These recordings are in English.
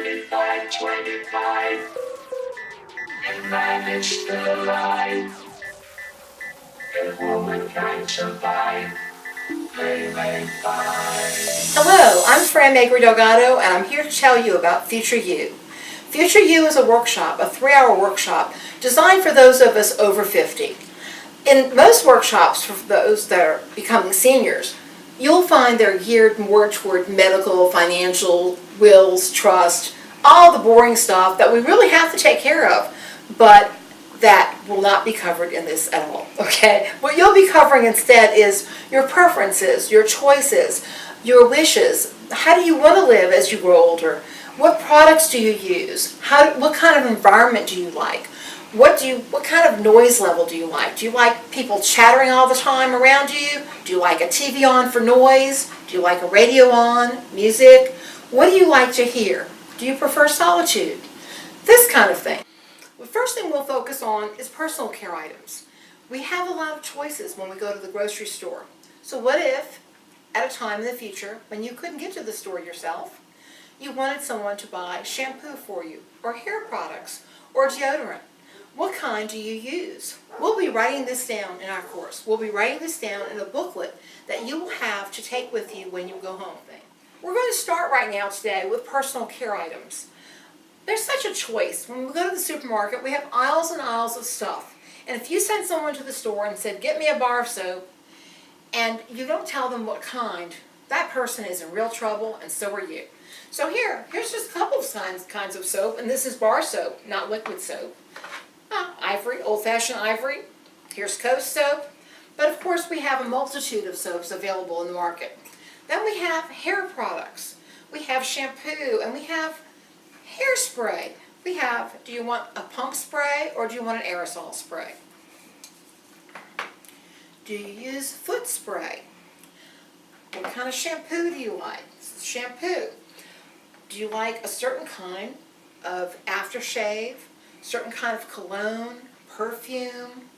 25, and manage their life. If womankind survive, they may find. Hello, I'm Fran Magri-Delgado, and I'm here to tell you about Future You. Future You is a workshop, a 3-hour workshop, designed for those of us over 50. In most workshops for those that are becoming seniors, you'll find they're geared more toward medical, financial, wills, trust, all the boring stuff that we really have to take care of, but that will not be covered in this at all, okay? What you'll be covering instead is your preferences, your choices, your wishes. How do you want to live as you grow older? What products do you use? What kind of environment do you like? What kind of noise level do you like? Do you like people chattering all the time around you? Do you like a TV on for noise? Do you like a radio on, music? What do you like to hear? Do you prefer solitude? This kind of thing. The first thing we'll focus on is personal care items. We have a lot of choices when we go to the grocery store. So what if, at a time in the future, when you couldn't get to the store yourself, you wanted someone to buy shampoo for you, or hair products, or deodorant? What kind do you use? We'll be writing this down in our course. We'll be writing this down in a booklet that you will have to take with you when you go home. We're going to start right now today with personal care items. There's such a choice. When we go to the supermarket, we have aisles and aisles of stuff. And if you send someone to the store and said, get me a bar of soap, and you don't tell them what kind, that person is in real trouble, and so are you. So here's just a couple of kinds of soap, and this is bar soap, not liquid soap. Ivory, old-fashioned ivory. Here's Coast soap. But of course we have a multitude of soaps available in the market. Then we have hair products. We have shampoo, and we have hairspray. We have, do you want a pump spray or do you want an aerosol spray? Do you use foot spray? What kind of shampoo do you like? This is shampoo. Do you like a certain kind of aftershave? Certain kind of cologne, perfume,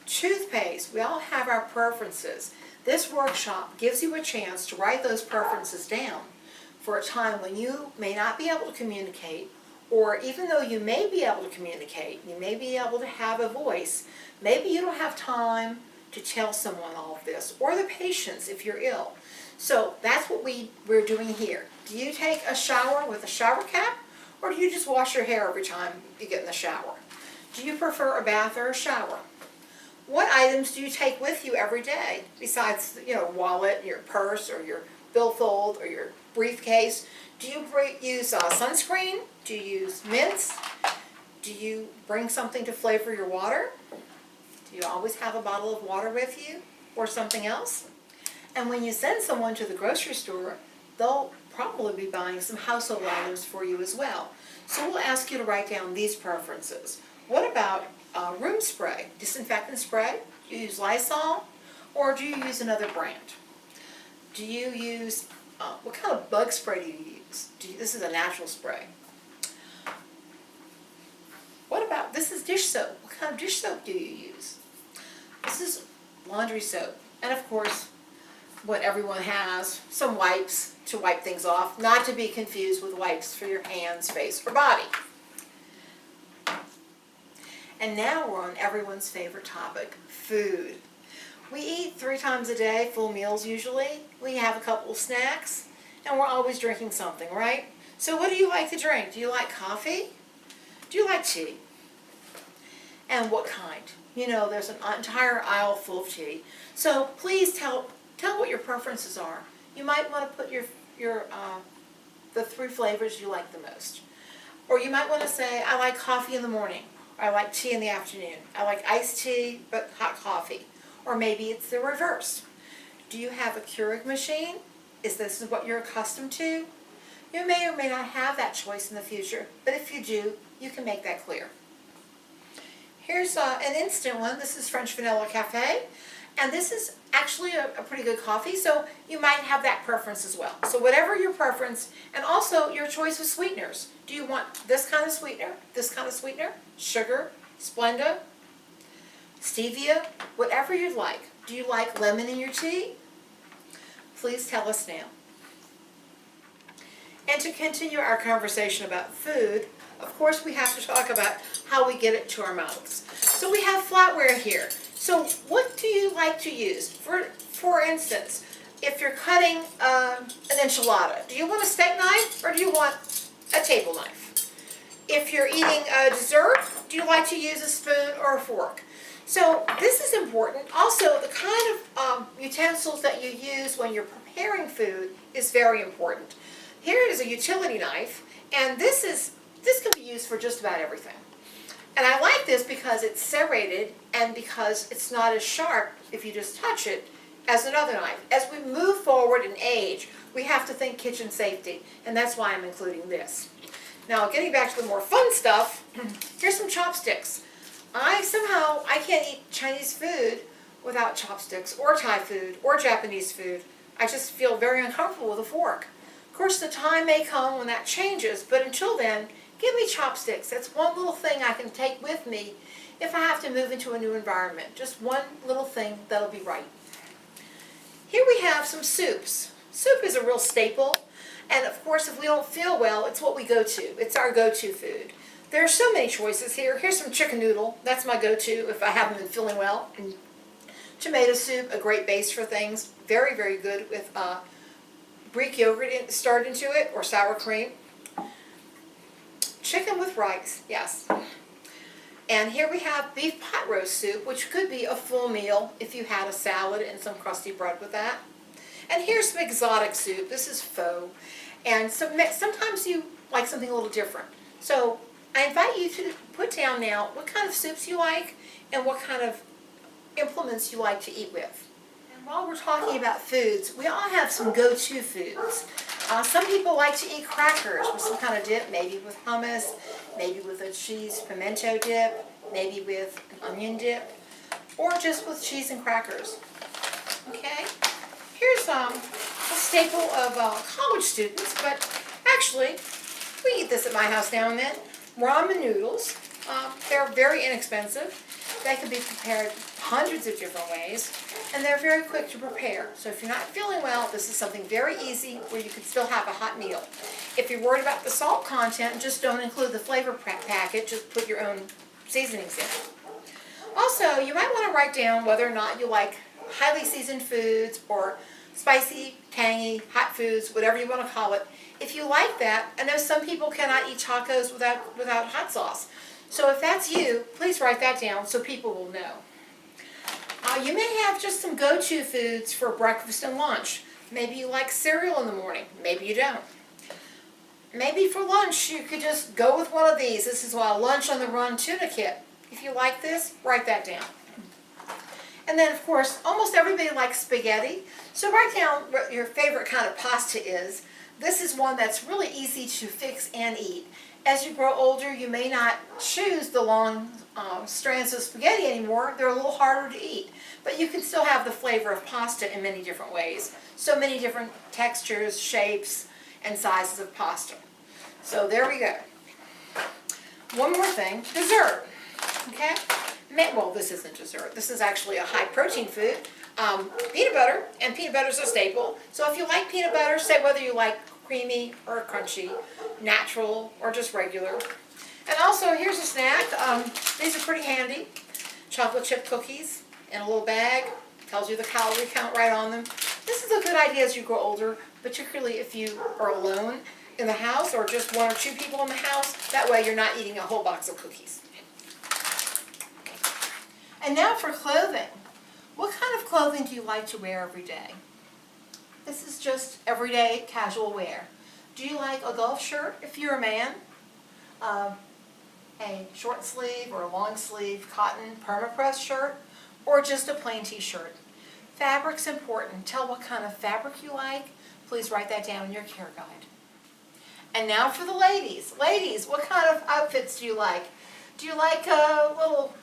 toothpaste? We all have our preferences. This workshop gives you a chance to write those preferences down for a time when you may not be able to communicate, or even though you may be able to communicate, you may be able to have a voice, maybe you don't have time to tell someone all of this, or the patients if you're ill. So that's what we're doing here. Do you take a shower with a shower cap, or do you just wash your hair every time you get in the shower? Do you prefer a bath or a shower? What items do you take with you every day besides, wallet, your purse, or your billfold, or your briefcase? Do you use sunscreen? Do you use mints? Do you bring something to flavor your water? Do you always have a bottle of water with you, or something else? And when you send someone to the grocery store, they'll probably be buying some household items for you as well. So we'll ask you to write down these preferences. What about room spray, disinfectant spray? Do you use Lysol, or do you use another brand? Do you use, what kind of bug spray do you use? This is a natural spray. What about, this is dish soap. What kind of dish soap do you use? This is laundry soap. And of course, what everyone has, some wipes to wipe things off, not to be confused with wipes for your hands, face, or body. And now we're on everyone's favorite topic, food. We eat 3 times a day, full meals usually. We have a couple of snacks, and we're always drinking something, right? So what do you like to drink? Do you like coffee? Do you like tea? And what kind? There's an entire aisle full of tea. So please tell what your preferences are. You might want to put the 3 flavors you like the most. Or you might want to say, I like coffee in the morning. I like tea in the afternoon. I like iced tea, but hot coffee. Or maybe it's the reverse. Do you have a Keurig machine? Is this what you're accustomed to? You may or may not have that choice in the future, but if you do, you can make that clear. Here's an instant one. This is French Vanilla Cafe, and this is actually a pretty good coffee, so you might have that preference as well. So whatever your preference, and also your choice of sweeteners. Do you want this kind of sweetener, this kind of sweetener, sugar, Splenda, stevia, whatever you'd like. Do you like lemon in your tea? Please tell us now. And to continue our conversation about food, of course we have to talk about how we get it to our mouths. So we have flatware here. So what do you like to use? For instance, if you're cutting an enchilada, do you want a steak knife or do you want a table knife? If you're eating a dessert, do you like to use a spoon or a fork? So this is important. Also, the kind of utensils that you use when you're preparing food is very important. Here is a utility knife, and this can be used for just about everything. And I like this because it's serrated and because it's not as sharp if you just touch it as another knife. As we move forward in age, we have to think kitchen safety, and that's why I'm including this. Now, getting back to the more fun stuff, here's some chopsticks. I can't eat Chinese food without chopsticks, or Thai food, or Japanese food. I just feel very uncomfortable with a fork. Of course, the time may come when that changes, but until then, give me chopsticks. That's one little thing I can take with me if I have to move into a new environment. Just one little thing that'll be right. Here we have some soups. Soup is a real staple, and of course, if we don't feel well, it's what we go to. It's our go-to food. There are so many choices here. Here's some chicken noodle. That's my go-to if I haven't been feeling well. And tomato soup, a great base for things. Very, very good with Greek yogurt starred into it, or sour cream. Chicken with rice, yes. And here we have beef pot roast soup, which could be a full meal if you had a salad and some crusty bread with that. And here's some exotic soup. This is pho. And sometimes you like something a little different. So I invite you to put down now what kind of soups you like and what kind of implements you like to eat with. And while we're talking about foods, we all have some go-to foods. Some people like to eat crackers with some kind of dip, maybe with hummus, maybe with a cheese pimento dip, maybe with an onion dip, or just with cheese and crackers. Okay? Here's a staple of college students, but actually, we eat this at my house now and then. Ramen noodles. They're very inexpensive. They can be prepared hundreds of different ways, and they're very quick to prepare. So if you're not feeling well, this is something very easy where you can still have a hot meal. If you're worried about the salt content, just don't include the flavor packet, just put your own seasonings in. Also, you might want to write down whether or not you like highly seasoned foods or spicy, tangy, hot foods, whatever you want to call it. If you like that, I know some people cannot eat tacos without hot sauce. So if that's you, please write that down so people will know. You may have just some go-to foods for breakfast and lunch. Maybe you like cereal in the morning. Maybe you don't. Maybe for lunch you could just go with one of these. This is a lunch on the run tuna kit. If you like this, write that down. And then, of course, almost everybody likes spaghetti. So write down what your favorite kind of pasta is. This is one that's really easy to fix and eat. As you grow older, you may not choose the long strands of spaghetti anymore. They're a little harder to eat. But you can still have the flavor of pasta in many different ways. So many different textures, shapes, and sizes of pasta. So there we go. One more thing, dessert. Okay? Well, this isn't dessert. This is actually a high-protein food. Peanut butter, and peanut butter is a staple. So if you like peanut butter, say whether you like creamy or crunchy, natural or just regular. And also, here's a snack. These are pretty handy. Chocolate chip cookies in a little bag. Tells you the calorie count right on them. This is a good idea as you grow older, particularly if you are alone in the house or just one or two people in the house. That way you're not eating a whole box of cookies. And now for clothing. What kind of clothing do you like to wear every day? This is just everyday casual wear. Do you like a golf shirt if you're a man? A short sleeve or a long sleeve cotton perma-press shirt? Or just a plain t-shirt? Fabric's important. Tell what kind of fabric you like. Please write that down in your care guide. And now for the ladies. Ladies, what kind of outfits do you like? Do you like a little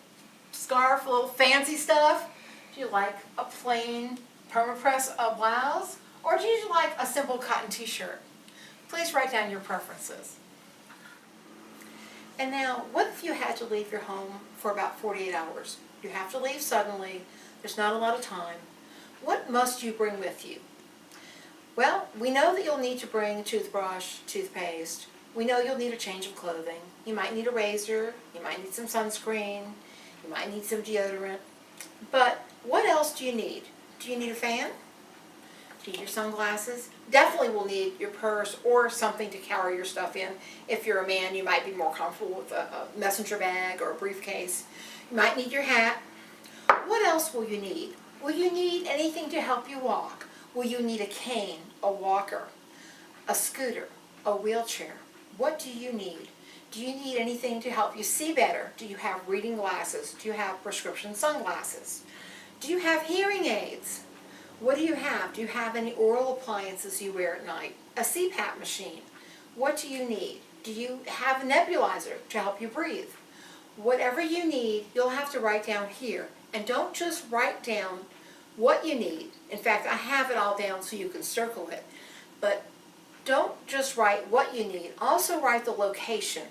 scarf, a little fancy stuff? Do you like a plain perma-press blouse? Or do you like a simple cotton t-shirt? Please write down your preferences. And now, what if you had to leave your home for about 48 hours? You have to leave suddenly. There's not a lot of time. What must you bring with you? Well, we know that you'll need to bring a toothbrush, toothpaste. We know you'll need a change of clothing. You might need a razor. You might need some sunscreen. You might need some deodorant. But what else do you need? Do you need a fan? Do you need your sunglasses? Definitely will need your purse or something to carry your stuff in. If you're a man, you might be more comfortable with a messenger bag or a briefcase. You might need your hat. What else will you need? Will you need anything to help you walk? Will you need a cane, a walker, a scooter, a wheelchair? What do you need? Do you need anything to help you see better? Do you have reading glasses? Do you have prescription sunglasses? Do you have hearing aids? What do you have? Do you have any oral appliances you wear at night? A CPAP machine? What do you need? Do you have a nebulizer to help you breathe? Whatever you need, you'll have to write down here. And don't just write down what you need. In fact, I have it all down so you can circle it. But don't just write what you need. Also write the location.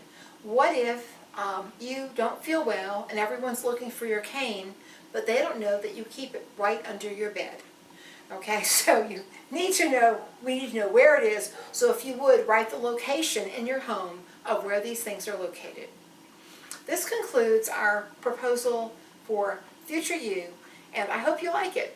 What if you don't feel well and everyone's looking for your cane, but they don't know that you keep it right under your bed? Okay, so we need to know where it is. So if you would, write the location in your home of where these things are located. This concludes our proposal for Future You, and I hope you like it.